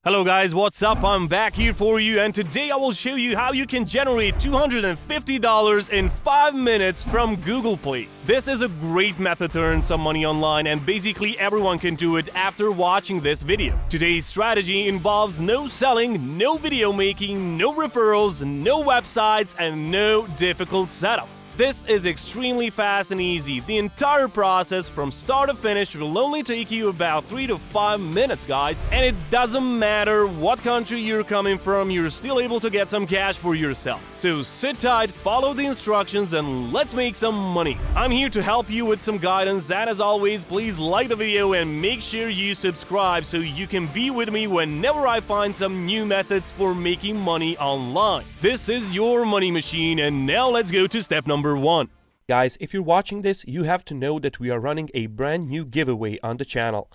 Hello guys, what's up? I'm back here for you, and today I will show you how you can generate $250 in 5 minutes from Google Play. This is a great method to earn some money online, and basically everyone can do it after watching this video. Today's strategy involves no selling, no video making, no referrals, no websites, and no difficult setup. This is extremely fast and easy. The entire process from start to finish will only take you about 3 to 5 minutes, guys. And it doesn't matter what country you're coming from, you're still able to get some cash for yourself. So sit tight, follow the instructions, and let's make some money. I'm here to help you with some guidance, and as always, please like the video and make sure you subscribe so you can be with me whenever I find some new methods for making money online. This is your money machine, and now let's go to step number 1. Guys, if you're watching this, you have to know that we are running a brand new giveaway on the channel.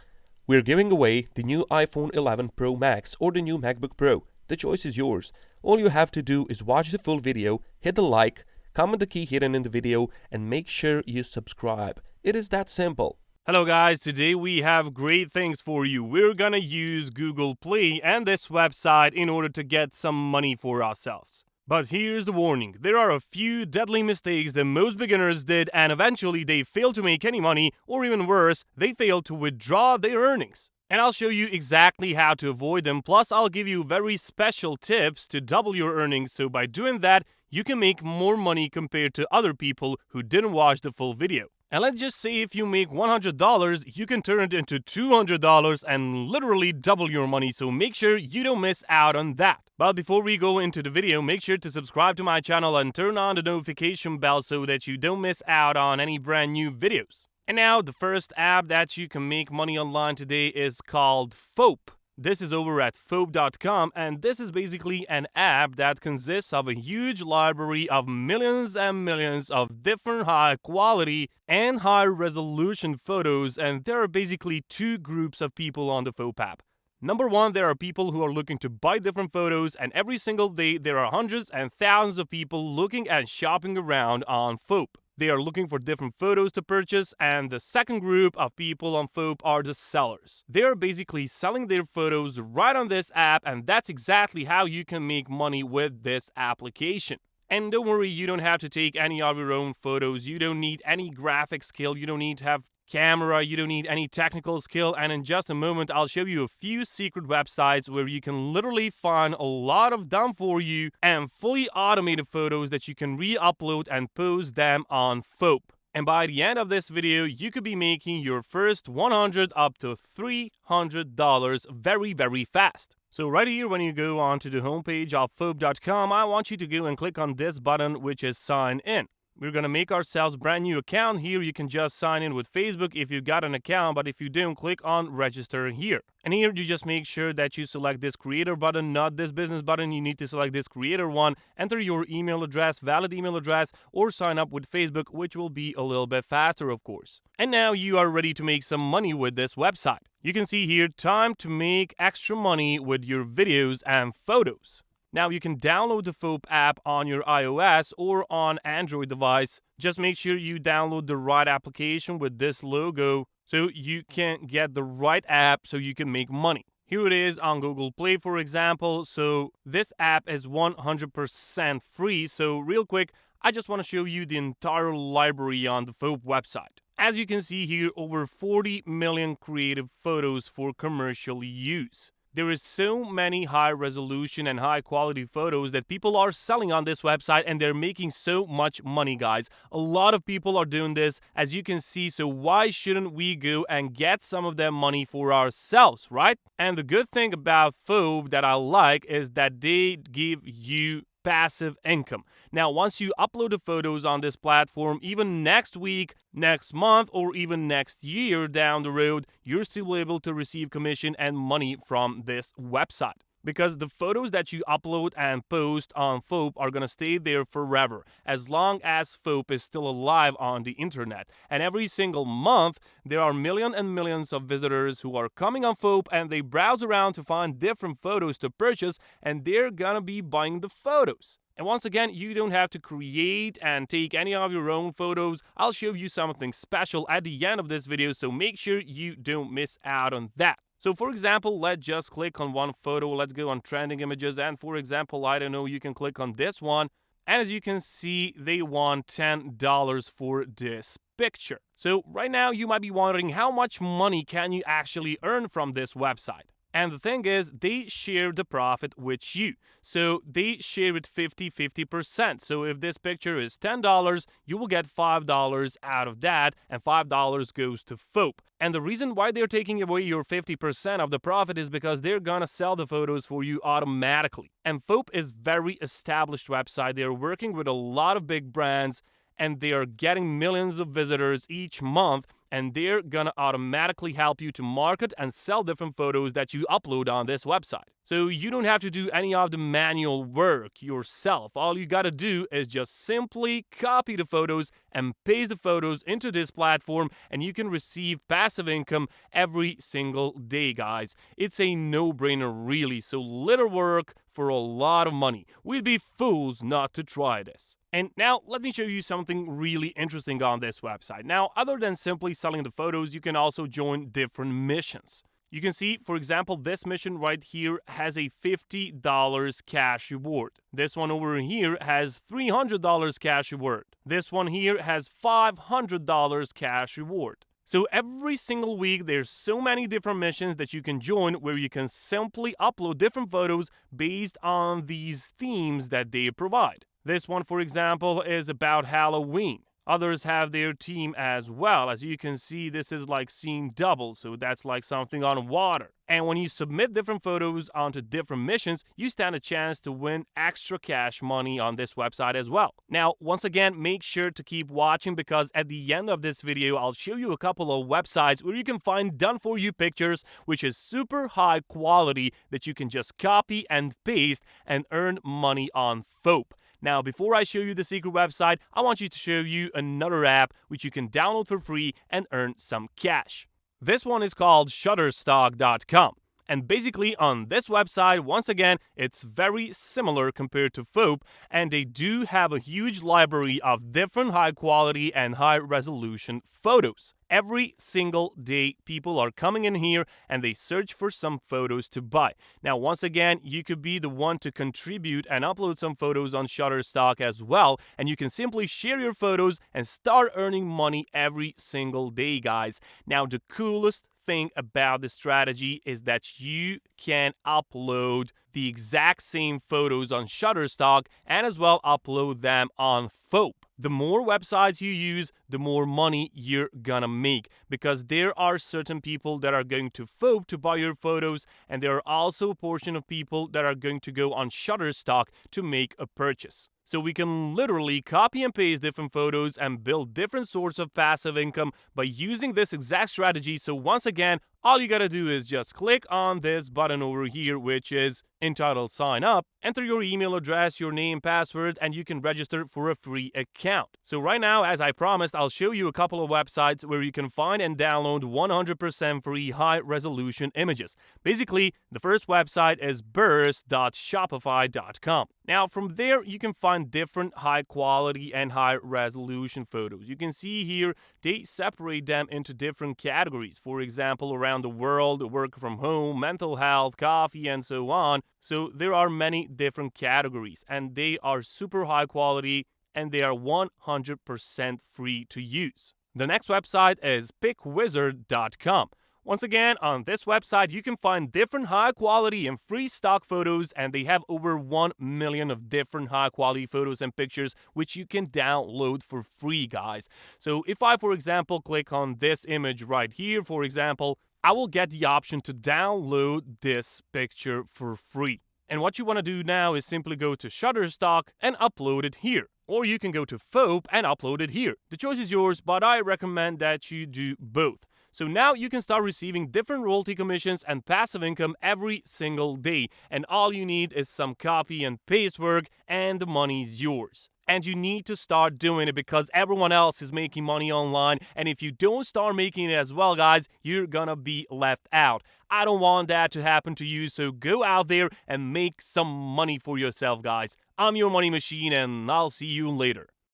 We're giving away the new iPhone 11 Pro Max or the new MacBook Pro. The choice is yours. All you have to do is watch the full video, hit the like, comment the key hidden in the video, and make sure you subscribe. It is that simple. Hello guys, today we have great things for you. We're gonna use Google Play and this website in order to get some money for ourselves. But here's the warning, there are a few deadly mistakes that most beginners did, and eventually they fail to make any money, or even worse, they fail to withdraw their earnings. And I'll show you exactly how to avoid them, plus I'll give you very special tips to double your earnings, so by doing that, you can make more money compared to other people who didn't watch the full video. And let's just say if you make $100, you can turn it into $200 and literally double your money, so make sure you don't miss out on that. But before we go into the video, make sure to subscribe to my channel and turn on the notification bell so that you don't miss out on any brand new videos. And now, the first app that you can make money online today is called Foap. This is over at foap.com, and this is basically an app that consists of a huge library of millions and millions of different high quality and high resolution photos, and there are basically two groups of people on the Foap app. Number one, there are people who are looking to buy different photos, and every single day there are hundreds and thousands of people looking and shopping around on Foap. They are looking for different photos to purchase, and the second group of people on Foap are the sellers. They are basically selling their photos right on this app, and that's exactly how you can make money with this application. And don't worry, you don't have to take any of your own photos, you don't need any graphic skill, you don't need to have camera, you don't need any technical skill, and in just a moment I'll show you a few secret websites where you can literally find a lot of done for you and fully automated photos that you can re-upload and post them on Foap. And by the end of this video, you could be making your first $100 up to $300 very fast. So right here, when you go onto the homepage of foap.com, I want you to go and click on this button, which is sign in. We're going to make ourselves a brand new account here. You can just sign in with Facebook if you got an account, but if you don't, click on register here. And here you just make sure that you select this creator button, not this business button. You need to select this creator one, enter your email address, valid email address, or sign up with Facebook, which will be a little bit faster, of course. And now you are ready to make some money with this website. You can see here, time to make extra money with your videos and photos. Now you can download the Foap app on your iOS or on Android device. Just make sure you download the right application with this logo so you can get the right app so you can make money. Here it is on Google Play, for example. So this app is 100% free. So real quick, I just want to show you the entire library on the Foap website. As you can see here, over 40 million creative photos for commercial use. There is so many high resolution and high quality photos that people are selling on this website, and they're making so much money, guys. A lot of people are doing this, as you can see, so why shouldn't we go and get some of that money for ourselves, right? And the good thing about Foap that I like is that they give you passive income. Now, once you upload the photos on this platform, even next week, next month, or even next year down the road, you're still able to receive commission and money from this website. Because the photos that you upload and post on Foap are going to stay there forever, as long as Foap is still alive on the internet. And every single month, there are millions and millions of visitors who are coming on Foap, and they browse around to find different photos to purchase, and they're going to be buying the photos. And once again, you don't have to create and take any of your own photos. I'll show you something special at the end of this video, so make sure you don't miss out on that. So for example, let's just click on one photo. Let's go on trending images. And for example, I don't know, you can click on this one. And as you can see, they want $10 for this picture. So right now you might be wondering, how much money can you actually earn from this website? And the thing is, they share the profit with you. So they share it 50-50%. So if this picture is $10, you will get $5 out of that, and $5 goes to FOAP. And the reason why they're taking away your 50% of the profit is because they're gonna sell the photos for you automatically. And FOAP is very established website. They're working with a lot of big brands, and they are getting millions of visitors each month, and they're gonna automatically help you to market and sell different photos that you upload on this website. So you don't have to do any of the manual work yourself. All you gotta do is just simply copy the photos and paste the photos into this platform, and you can receive passive income every single day, guys. It's a no-brainer, really. So little work for a lot of money. We'd be fools not to try this. And now let me show you something really interesting on this website. Now, other than simply selling the photos, you can also join different missions. You can see, for example, this mission right here has a $50 cash reward. This one over here has $300 cash reward. This one here has $500 cash reward. So every single week, there's so many different missions that you can join where you can simply upload different photos based on these themes that they provide. This one, for example, is about Halloween. Others have their theme as well. As you can see, this is like seeing double, so that's like something on water. And when you submit different photos onto different missions, you stand a chance to win extra cash money on this website as well. Now, once again, make sure to keep watching, because at the end of this video, I'll show you a couple of websites where you can find done-for-you pictures, which is super high quality, that you can just copy and paste and earn money on FOAP. Now, before I show you the secret website, I want you to show you another app which you can download for free and earn some cash. This one is called Shutterstock.com. And basically on this website, once again, it's very similar compared to FOAP, and they do have a huge library of different high quality and high resolution photos. Every single day, people are coming in here and they search for some photos to buy. Now, once again, you could be the one to contribute and upload some photos on Shutterstock as well, and you can simply share your photos and start earning money every single day, guys. Now, the coolest thing about this strategy is that you can upload the exact same photos on Shutterstock and as well upload them on FOAP. The more websites you use, the more money you're gonna make, because there are certain people that are going to FOAP to buy your photos, and there are also a portion of people that are going to go on Shutterstock to make a purchase. So we can literally copy and paste different photos and build different sorts of passive income by using this exact strategy. So once again, all you gotta do is just click on this button over here, which is entitled Sign Up, enter your email address, your name, password, and you can register for a free account. So right now, as I promised, I'll show you a couple of websites where you can find and download 100% free high-resolution images. Basically, the first website is burst.shopify.com. Now, from there, you can find different high-quality and high-resolution photos. You can see here, they separate them into different categories. For example, around the world, work from home, mental health, coffee, and so on. So there are many different categories, and they are super high quality, and they are 100% free to use. The next website is pickwizard.com. Once again, on this website, you can find different high quality and free stock photos, and they have over 1 million of different high quality photos and pictures which you can download for free, guys. So if I, for example, click on this image right here, for example, I will get the option to download this picture for free. And what you want to do now is simply go to Shutterstock and upload it here. Or you can go to FOAP and upload it here. The choice is yours, but I recommend that you do both. So now you can start receiving different royalty commissions and passive income every single day. And all you need is some copy and paste work, and the money's yours. And you need to start doing it because everyone else is making money online. And if you don't start making it as well, guys, you're gonna be left out. I don't want that to happen to you, so go out there and make some money for yourself, guys. I'm your money machine, and I'll see you later.